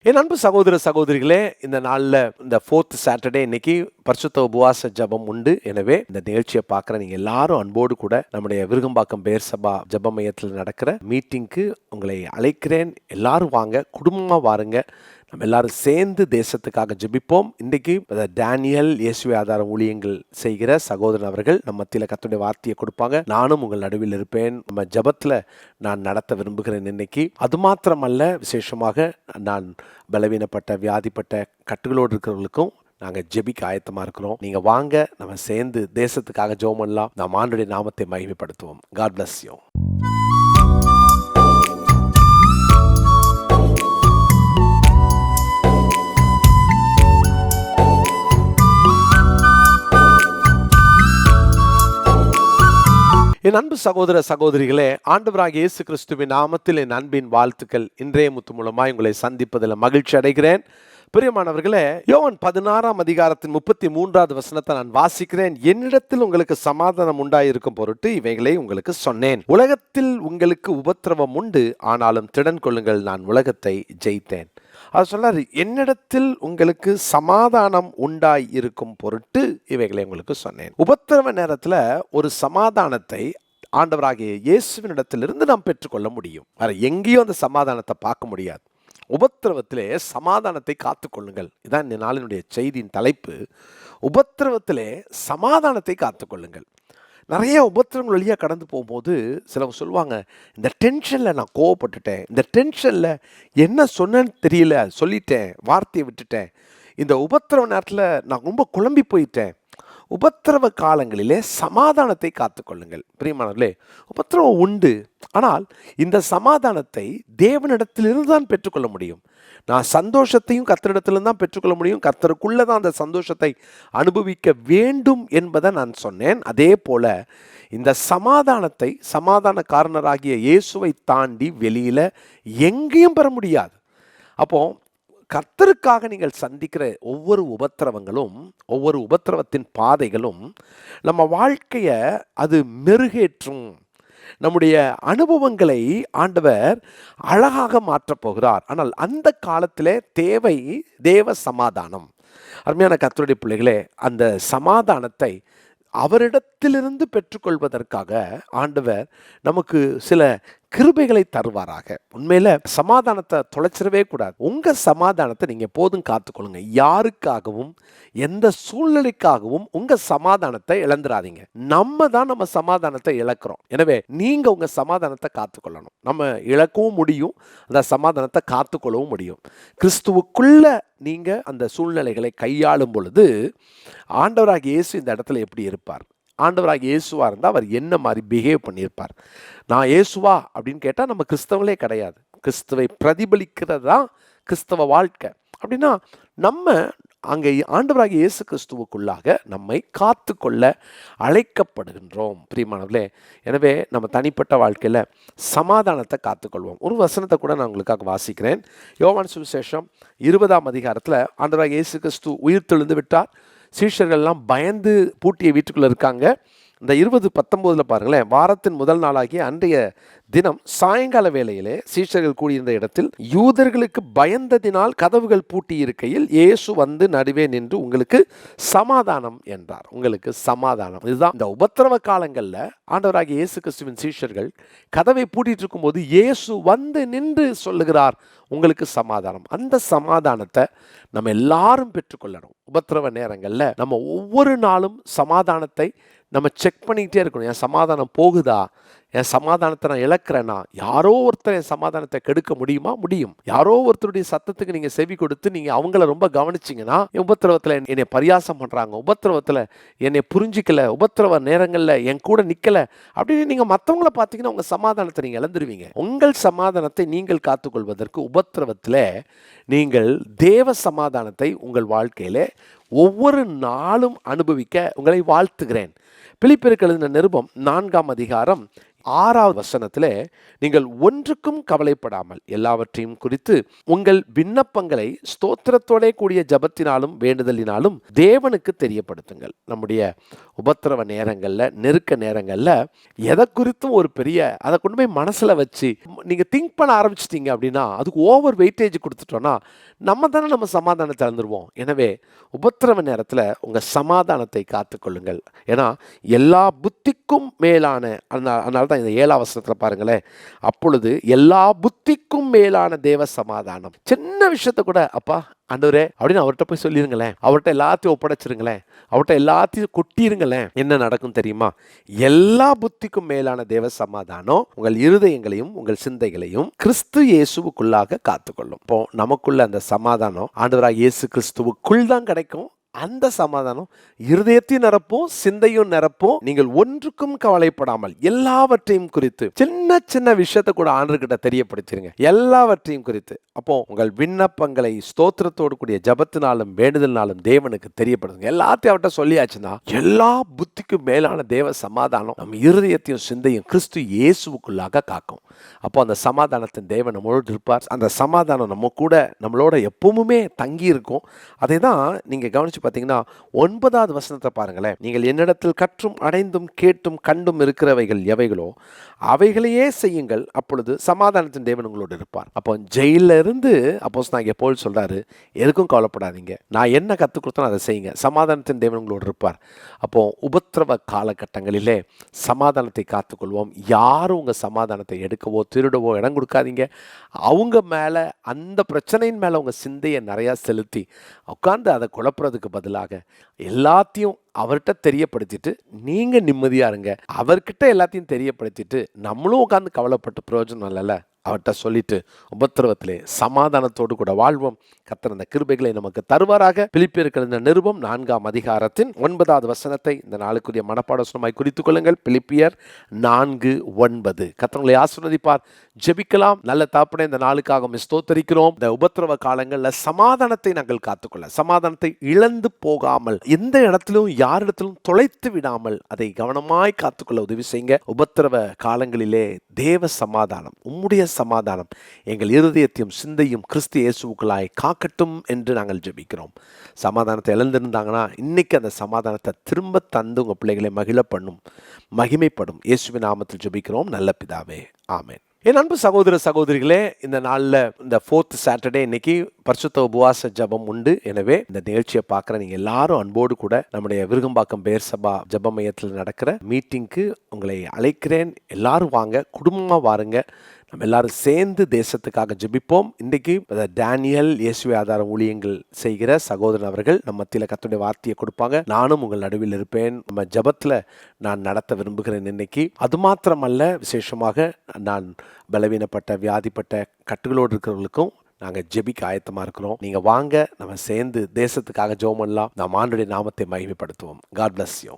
என் அன்பு சகோதர சகோதரிகளே, இந்த நாளில் இந்த 4th சாட்டர்டே இன்னைக்கு பரிசுத்த உபவாச ஜபம் உண்டு. எனவே இந்த நிகழ்ச்சியை பார்க்குற நீங்கள் எல்லாரும் அன்போடு கூட நம்முடைய விருகம்பாக்கம் பேர் சபா ஜப மையத்தில் நடக்கிற மீட்டிங்க்கு உங்களை அழைக்கிறேன். எல்லாரும் வாங்க, குடும்பமாக வாருங்க. நம்ம எல்லாரும் சேர்ந்து தேசத்துக்காக ஜெபிப்போம். இன்றைக்கு டேனியல் இயேசுவை ஆதார ஊழியங்கள் செய்கிற சகோதரன் அவர்கள் நம்ம மத்தியில் கர்த்தருடைய வார்த்தையை கொடுப்பாங்க. நானும் உங்கள் நடுவில் இருப்பேன். நம்ம ஜபத்தில் நான் நடத்த விரும்புகிறேன் இன்னைக்கு. அது மாத்திரமல்ல, விசேஷமாக நான் பலவீனப்பட்ட வியாதிப்பட்ட கட்டுகளோடு இருக்கிறவர்களுக்கும் நாங்கள் ஜெபிக்க ஆயத்தமாக இருக்கிறோம். நீங்கள் வாங்க, நம்ம சேர்ந்து தேசத்துக்காக ஜெபம் பண்ணலாம். நாம் ஆண்டவருடைய நாமத்தை மகிமைப்படுத்துவோம். God bless you. என் அன்பு சகோதர சகோதரிகளே, ஆண்டவராகிய இயேசு கிறிஸ்துவின் நாமத்தில் என் அன்பின் வாழ்த்துக்கள். இன்றைய முத்து மூலமாய் உங்களை சந்திப்பதில் மகிழ்ச்சி அடைகிறேன். பிரியமானவர்களே, யோவான் 16 அதிகாரத்தின் 33வது வசனத்தை நான் வாசிக்கிறேன். என்னிடத்தில் உங்களுக்கு சமாதானம் உண்டாயிருக்கும் பொருட்டு இவைகளை உங்களுக்கு சொன்னேன். உலகத்தில் உங்களுக்கு உபத்திரவம் உண்டு, ஆனாலும் திடன் கொள்ளுங்கள், நான் உலகத்தை ஜெயித்தேன். அது சொன்னார், என்னிடத்தில் உங்களுக்கு சமாதானம் உண்டாய் இருக்கும் பொருட்டு இவைகளை உங்களுக்கு சொன்னேன். உபத்திரவ நேரத்தில் ஒரு சமாதானத்தை ஆண்டவராகிய இயேசுவினிடத்திலிருந்து நாம் பெற்றுக்கொள்ள முடியும். வேற எங்கேயும் அந்த சமாதானத்தை பார்க்க முடியாது. உபத்திரவத்திலே சமாதானத்தை காத்துக்கொள்ளுங்கள். இதான் இந்த நாளினுடைய செய்தியின் தலைப்பு. உபத்திரவத்திலே சமாதானத்தை காத்துக்கொள்ளுங்கள். நிறைய உபத்திரங்கள் வழியாக கடந்து போகும்போது சிலவங்க சொல்லுவாங்க, இந்த டென்ஷனில் நான் கோவப்பட்டுட்டேன், இந்த டென்ஷனில் என்ன சொன்னேன்னு தெரியல, சொல்லிட்டேன், வார்த்தையை விட்டுட்டேன், இந்த உபத்திரவ நேரத்தில் நான் ரொம்ப குழம்பி போயிட்டேன். உபத்திரவ காலங்களிலே சமாதானத்தை காத்துக்கொள்ளுங்கள். பிரியமானவர்களே, உபத்திரவம் உண்டு, ஆனால் இந்த சமாதானத்தை தேவனிடத்திலிருந்து தான் பெற்றுக்கொள்ள முடியும். நான் சந்தோஷத்தையும் கர்த்தரிடத்திலிருந்து தான் பெற்றுக்கொள்ள முடியும். கர்த்தருக்குள்ளே தான் அந்த சந்தோஷத்தை அனுபவிக்க வேண்டும் என்பதை நான் சொன்னேன். அதே போல இந்த சமாதானத்தை சமாதானக்காரனராகிய இயேசுவை தாண்டி வெளியில் எங்கேயும் பெற முடியாது. அப்போ கர்த்தருக்காக நீங்கள் சந்திக்கிற ஒவ்வொரு உபத்திரவங்களும், ஒவ்வொரு உபத்திரவத்தின் பாதைகளும் நம்ம வாழ்க்கையை அது மெருகேற்றும். நம்முடைய அனுபவங்களை ஆண்டவர் அழகாக மாற்றப் போகிறார். ஆனால் அந்த காலத்திலே தேவை தேவ சமாதானம். அருமையான கர்த்தருடைய பிள்ளைகளே, அந்த சமாதானத்தை அவரிடத்திலிருந்து பெற்றுக்கொள்வதற்காக ஆண்டவர் நமக்கு சில கிருபைகளை தருவாராக. உண்மையில சமாதானத்தை தொலைச்சிடவே கூடாது. உங்க சமாதானத்தை நீங்க எப்போதும் காத்துக்கொள்ளுங்க. யாருக்காகவும் எந்த சூழ்நிலைக்காகவும் உங்க சமாதானத்தை இழந்துடாதீங்க. நம்ம தான் நம்ம சமாதானத்தை இழக்கிறோம். எனவே நீங்க உங்க சமாதானத்தை காத்துக்கொள்ளணும். நம்ம இழக்கவும் முடியும், அந்த சமாதானத்தை காத்துக்கொள்ளவும் முடியும். கிறிஸ்துவுக்குள்ள நீங்க அந்த சூழ்நிலைகளை கையாளும் பொழுது ஆண்டவராகிய இயேசு இந்த இடத்துல எப்படி இருப்பார்? ஆண்டவராகிய இயேசுவா இருந்தால் அவர் என்ன மாதிரி பிஹேவ் பண்ணியிருப்பார்? நான் இயேசுவா அப்படின்னு கேட்டால் நம்ம கிறிஸ்தவங்களே கிடையாது. கிறிஸ்துவை பிரதிபலிக்கிறது தான் கிறிஸ்தவ வாழ்க்கை. அப்படின்னா நம்ம அங்கே ஆண்டவராகிய இயேசு கிறிஸ்துவுக்குள்ளாக நம்மை காத்து கொள்ள அழைக்கப்படுகின்றோம். பிரியமானவர்களே, எனவே நம்ம தனிப்பட்ட வாழ்க்கையில் சமாதானத்தை காத்துக்கொள்வோம். ஒரு வசனத்தை கூட நான் உங்களுக்காக வாசிக்கிறேன். யோவான் சுவிசேஷம் 20ஆம் அதிகாரத்தில் ஆண்டவராகிய இயேசு கிறிஸ்து உயிர் தெழுந்து விட்டார். சீஷர்கள்லாம் பயந்து பூட்டிய வீட்டுக்குள்ளே இருக்காங்க. இந்த 20:19 பாருங்களேன். வாரத்தின் முதல் நாளாகிய அன்றைய தினம் சாயங்கால வேளையிலே சீஷர்கள் கூடியிருந்த இடத்தில் யூதர்களுக்கு பயந்ததினால் கதவுகள் பூட்டி இருக்கையில் இயேசு வந்து நடுவே நின்று உங்களுக்கு சமாதானம் என்றார். உங்களுக்கு சமாதானம். இதுதான் இந்த உபத்திரவ காலங்களில் ஆண்டவராகிய இயேசு கிறிஸ்துவின் சீஷர்கள் கதவை பூட்டிட்டு இருக்கும்போது இயேசு வந்து நின்று சொல்லுகிறார், உங்களுக்கு சமாதானம். அந்த சமாதானத்தை நம்ம எல்லாரும் பெற்றுக்கொள்ளணும். உபத்திரவ நேரங்களில் நம்ம ஒவ்வொரு நாளும் சமாதானத்தை நம்ம செக் பண்ணிக்கிட்டே இருக்கணும். என் சமாதானம் போகுதா? என் சமாதானத்தை நான் இழக்கிறேன்னா? யாரோ ஒருத்தர் என் சமாதானத்தை கெடுக்க முடியுமா? முடியும். யாரோ ஒருத்தருடைய சத்தத்துக்கு நீங்கள் செவி கொடுத்து நீங்கள் அவங்கள ரொம்ப கவனிச்சிங்கன்னா, உபத்திரவத்தில் என்னை பரியாசம் பண்ணுறாங்க, உபத்திரவத்தில் என்னை புரிஞ்சிக்கல, உபத்திரவ நேரங்களில் என் கூட நிற்கலை அப்படின்னு நீங்கள் மற்றவங்கள பார்த்தீங்கன்னா உங்கள் சமாதானத்தை நீங்கள் இழந்துருவீங்க. உங்கள் சமாதானத்தை நீங்கள் காத்துக்கொள்வதற்கு உபத்திரவத்தில் நீங்கள் தேவ சமாதானத்தை உங்கள் வாழ்க்கையில் ஒவ்வொரு நாளும் அனுபவிக்க உங்களை வாழ்த்துகிறேன். பிலிப்பியருக்கு எழுதின நிருபம் 4ஆம் அதிகாரம் 6வது வசனத்திலே, நீங்கள் ஒன்றுக்கும் கவலைப்படாமல் எல்லாவற்றையும் குறித்து உங்கள் விண்ணப்பங்களை ஸ்தோத்திரத்தோட கூடிய ஜபத்தினாலும் வேண்டுதலினாலும் தேவனுக்கு தெரியப்படுத்துங்கள். நம்முடைய உபத்திரவ நேரங்கள்ல, நெருக்க நேரங்கள்ல எதை குறித்தும் ஒரு பெரிய அதை கொண்டு போய் மனசுல வச்சு நீங்க திங்க் பண்ண ஆரம்பிச்சிட்டீங்க அப்படின்னா, அதுக்கு ஓவர் வெயிட்டேஜ் கொடுத்துட்டோம்னா நம்ம தானே நம்ம சமாதானத்தை இழந்துருவோம். எனவே உபத்திரவ நேரத்தில் உங்க சமாதானத்தை காத்துக்கொள்ளுங்கள். ஏன்னா எல்லா புத்திக்கும் மேலான, அதனால தான் இந்த 7ஆம் வசனத்தில் பாருங்களேன், அப்பொழுது எல்லா புத்திக்கும் மேலான தேவ சமாதானம். சின்ன விஷயத்த கூட அப்பா ஆண்டவரே அப்படின்னு அவர்கிட்ட போய் சொல்லிருங்களேன், அவர்கிட்ட எல்லாத்தையும் ஒப்படைச்சிருங்களேன், அவர்கிட்ட எல்லாத்தையும் கொட்டிருங்களேன். என்ன நடக்கும் தெரியுமா? எல்லா புத்திக்கும் மேலான தேவ சமாதானம் உங்கள் இருதயங்களையும் உங்கள் சிந்தைகளையும் கிறிஸ்து இயேசுவுக்குள்ளாக காத்துக்கொள்ளும். இப்போ நமக்குள்ள அந்த சமாதானம் ஆண்டவராக இயேசு கிறிஸ்துவுக்குள் தான் கிடைக்கும். அந்த சமாதானம் இருதயத்தையும் நிரப்பும், சிந்தையும் நிரப்பும். நீங்கள் ஒன்றுக்கும் கவலைப்படாமல் எல்லாவற்றையும் குறித்து, சின்ன சின்ன விஷயத்தை கூட ஆண்டவர்கிட்ட தெரியப்படுத்திருங்க, எல்லாவற்றையும் குறித்து. அப்போ உங்கள் விண்ணப்பங்களை ஸ்தோத்திரத்தோடு கூடிய ஜபத்தினாலும் வேண்டுதலினாலும் தேவனுக்கு தெரியப்படுத்துங்க. எல்லாத்தையும் அவர்கிட்ட சொல்லியாச்சுன்னா எல்லா புத்திக்கும் மேலான தேவ சமாதானம் நம் இருதயத்தையும் சிந்தையும் கிறிஸ்து இயேசுவுக்குள்ளாக காக்கும். அப்போ அந்த சமாதானத்தின் தேவன் நம்மளோடு இருப்பார். அந்த சமாதானம் நம்ம கூட நம்மளோட எப்பவுமே தங்கி இருக்கும். அதை தான் நீங்க கவனிச்சு பார்த்தீங்கன்னா 9வது வசனத்தை பாருங்களேன். நீங்கள் என்னிடத்தில் கற்றும் அடைந்தும் கேட்டும் கண்டும் இருக்கிறவைகள் எவைகளோ அவைகளையே செய்யுங்கள், அப்பொழுது சமாதானத்தின் தேவன் உங்களோடு இருப்பார். அப்போ ஜெயில இருந்து அப்போஸ்தலனாகிய பவுல் சொல்றாரு, எதுக்கும் கவலைப்படாதீங்க, நான் என்ன கற்றுக் கொடுத்தனோ அதை செய்யுங்க, சமாதானத்தின் தேவன் உங்களோடு இருப்பார். அப்போ உபத்திரவ காலகட்டங்களிலே சமாதானத்தை காத்துக்கொள்வோம். யாரும் உங்க சமாதானத்தை எடுக்கவோ திருடவோ இடம் கொடுக்காதீங்க. அவங்க மேல, அந்த பிரச்சனையின் மேல உங்க சிந்தையை நிறைய செலுத்தி உட்கார்ந்து அதை குழப்புறதுக்கு பதிலாக எல்லாத்தையும் அவர்கிட்ட தெரியப்படுத்திட்டு நீங்க நிம்மதியா இருங்க. அவர்கிட்ட எல்லாத்தையும் தெரியப்படுத்திட்டு நம்மளும் உட்கார்ந்து கவலைப்பட்டு பிரயோஜனம் இல்லைல்ல. அவர்கிட்ட சொல்லிட்டு உபத்திரவத்திலே சமாதானத்தோடு கூட வாழ்வோம். கர்த்தர் அந்த கிருபைகளை நமக்கு தருவாராக. பிலிப்பியருக்கு எழுதின நிருபம் 4ஆம் அதிகாரத்தின் 9வது வசனத்தை இந்த நாளுக்குரிய மனப்பாட வசனமாய் குறித்துக் கொள்ளுங்கள். பிலிப்பியர் 4:9. கர்த்தர் உங்களை ஆசீர்வதிப்பார். ஜெபிக்கலாம். நல்ல தகப்பனே, இந்த நாளுக்காக ஸ்தோத்திரிக்கிறோம். இந்த உபத்திரவ காலங்களில் சமாதானத்தை நாங்கள் காத்துக்கொள்ள, சமாதானத்தை இழந்து போகாமல், எந்த இடத்திலும் யாரிடத்திலும் தொலைத்து விடாமல் அதை கவனமாய் காத்துக்கொள்ள உதவி செய்யுங்க. உபத்திரவ காலங்களிலே தேவ சமாதானம், உம்முடைய சமாதானம் எங்கள் இருதயத்தையும் சிந்தையும் கிறிஸ்து இயேசுவுக்குள்ளாய் காக்கட்டும் என்று நாங்கள் ஜெபிக்கிறோம். சமாதானத்தை இழந்திருந்தாங்கன்னா இன்னைக்கு அந்த சமாதானத்தை திரும்ப தந்து உங்கள் பிள்ளைகளை மகிழ பண்ணும், மகிமைப்படும். இயேசுவின் நாமத்தில் ஜெபிக்கிறோம் நல்ல பிதாவே, ஆமென். என் அன்பு சகோதர சகோதரிகளே, இந்த நாளில் இந்த 4th சாட்டர்டே இன்னைக்கு பரிசுத்த உபவாச ஜபம் உண்டு. எனவே இந்த நிகழ்ச்சியை பார்க்குற நீங்கள் எல்லாரும் அன்போடு கூட நம்முடைய விருகம்பாக்கம் பேர் சபா ஜப மையத்தில் நடக்கிற மீட்டிங்க்கு உங்களை அழைக்கிறேன். எல்லாரும் வாங்க, குடும்பமாக வாருங்க. நம்ம எல்லாரும் சேர்ந்து தேசத்துக்காக ஜெபிப்போம். இன்றைக்கு டேனியல் இயேசுவை ஆதார ஊழியங்கள் செய்கிற சகோதரன் அவர்கள் நம்ம மத்தியில் கர்த்தருடைய வார்த்தையை கொடுப்பாங்க. நானும் உங்கள் நடுவில் இருப்பேன். நம்ம ஜபத்தில் நான் நடத்த விரும்புகிறேன் இன்னைக்கு. அது மாத்திரமல்ல, விசேஷமாக நான் பலவீனப்பட்ட வியாதிப்பட்ட கட்டுகளோடு இருக்கிறவர்களுக்கும் நாங்கள் ஜெபிக்க ஆயத்தமாக இருக்கிறோம். நீங்கள் வாங்க, நம்ம சேர்ந்து தேசத்துக்காக ஜெபம் பண்ணலாம். நாம் ஆண்டவருடைய நாமத்தை மகிமைப்படுத்துவோம். God bless you.